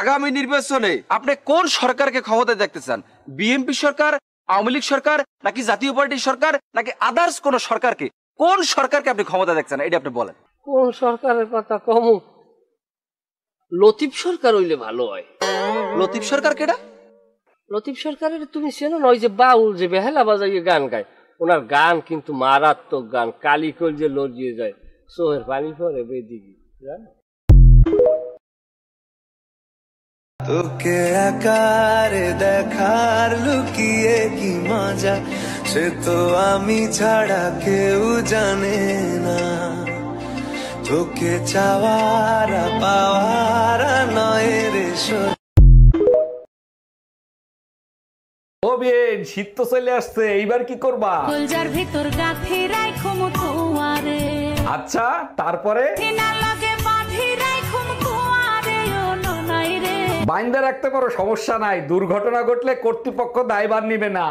আগামী নির্বাচনে আপনি কোন সরকারকে ক্ষমতায় দেখতে চান? বিএনপি সরকার, আওয়ামী লীগ সরকার, নাকি জাতীয় পার্টির সরকার, নাকি আদার্স কোন সরকারকে? কোন সরকারকে আপনি ক্ষমতা দেখছেন এটা আপনি বলেন। কোন সরকারের কথা কমু? লতিফ সরকার হইলে ভালো হয়। লতিফ সরকার কেডা? লতিফ সরকারের তুমি চেনো না? ওই যে বাউল যে বেহালা বাজাইয়ে গান গায়, ওনার গান কিন্তু মারাত্মক গান। কালিকল যে লড়িয়ে যায়, সোহের পানি পরে বেদিকে, জানো? তোকে একারে দেখার লুকিয়ে কি মজা, সে তো আমি ছাড়া কেউ জানে না। তোকে চাওয়ার পাওয়ার নয় রে। ও বিয়েন, শীত তো চলে আসছে, এইবার কি করবা? কলজার ভিতর গাথি রাইখুম তোয়ারে। আচ্ছা, তারপরে? না লাগে বাঁধি রাইখুম তোয়ারে ও ননাই রে। বাইন্দা রাখতে পারো, সমস্যা নাই। দুর্ঘটনা ঘটলে কর্তৃপক্ষ দায়ভার নিবে না।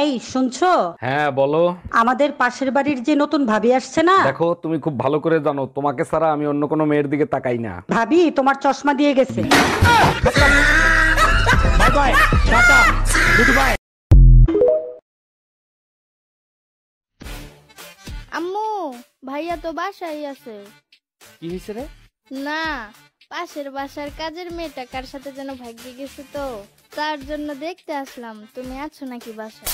এই শুনছো? হ্যাঁ বলো। আমাদের পাশের বাড়ির যে নতুন ভাবি আসছে না, দেখো, তুমি খুব ভালো করে জানো তোমাকে ছাড়া আমি অন্য কোনো মেয়ের দিকে তাকাই না। ভাবি তোমার চশমা দিয়ে গেছে। Bye bye, tata, good bye. আম্মু, ভাইয়া তো বাসায় আছে। কি হয়েছে রে? না, পাশের বাসার কাজের মেয়েটা কার সাথে যেন ভাগ্যে গেছে, তো তার জন্য দেখতে আসলাম তুমি আছো নাকি বাসায়।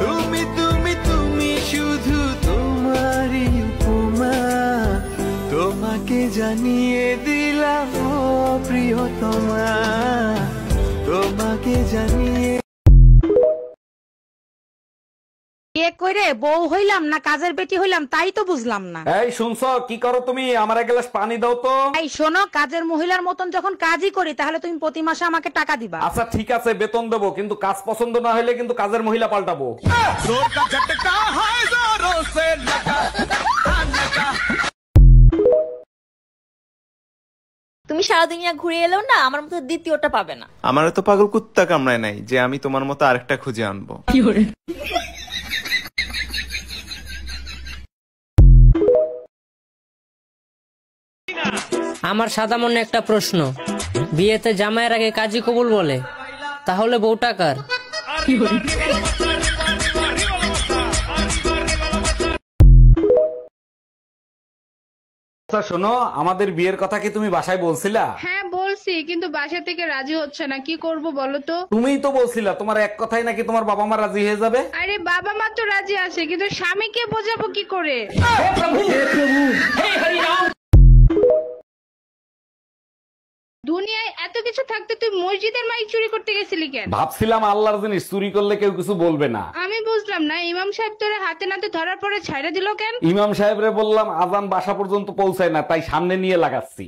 তুমি তুমি তুমি শুধু তোমারই উপমা, তোমাকে জানিয়ে দিলাম ও প্রিয়তমা, তোমাকে জানিয়ে। বিয়ে করে বউ হইলাম না কাজের বেটি হইলাম তাই তো বুঝলাম না। এই শুনছো, কি করো তুমি? আমার এক গ্লাস পানি দাও তো। এই শোনো, কাজের মহিলার মতন যখন কাজই করি তাহলে তুমি প্রতি মাসে আমাকে টাকা দিবা। আচ্ছা ঠিক আছে, বেতন দেবো, কিন্তু কাজ পছন্দ না হলে কিন্তু কাজের মহিলা পাল্টাবো। তুমি সারা দুনিয়া ঘুরে এলেও না আমার মতো দ্বিতীয়টা পাবে না। আমার তো পাগল কুত্তা কামড়ায় নাই যে আমি তোমার মতো আরেকটা খুঁজে আনবো। আমার সাদা মনে একটা প্রশ্ন, বিয়েতে জামাইয়ের আগে কাজী কবুল বলে, তাহলে বউটা কার? আচ্ছা শোনো, আমাদের বিয়ের কথা কি তুমি বাসায় বলছিলা? হ্যাঁ বলছি, কিন্তু বাসা থেকে রাজি হচ্ছে না, কি করব বলো তো? তুমিই তো বলছিলা তোমার এক কথাই নাকি তোমার বাবা মা রাজি হয়ে যাবে। আরে বাবা মা তো রাজি আছে, কিন্তু স্বামীকে বোঝাবো কি করে? দুনিয়ায় এত কিছু থাকতে তুই মসজিদের মাইক চুরি করতে গেছিলি কেন? ভাবছিলাম আল্লাহর জিনিস চুরি করলে কেউ কিছু বলবে না। আমি বুঝলাম না, ইমাম সাহেব তোরে হাতে নাতে ধরার পরে ছাইড়া দিল কেন? ইমাম সাহেবরে বললাম আজান বাসা পর্যন্ত পৌঁছায় না, তাই সামনে নিয়ে লাগাচ্ছি।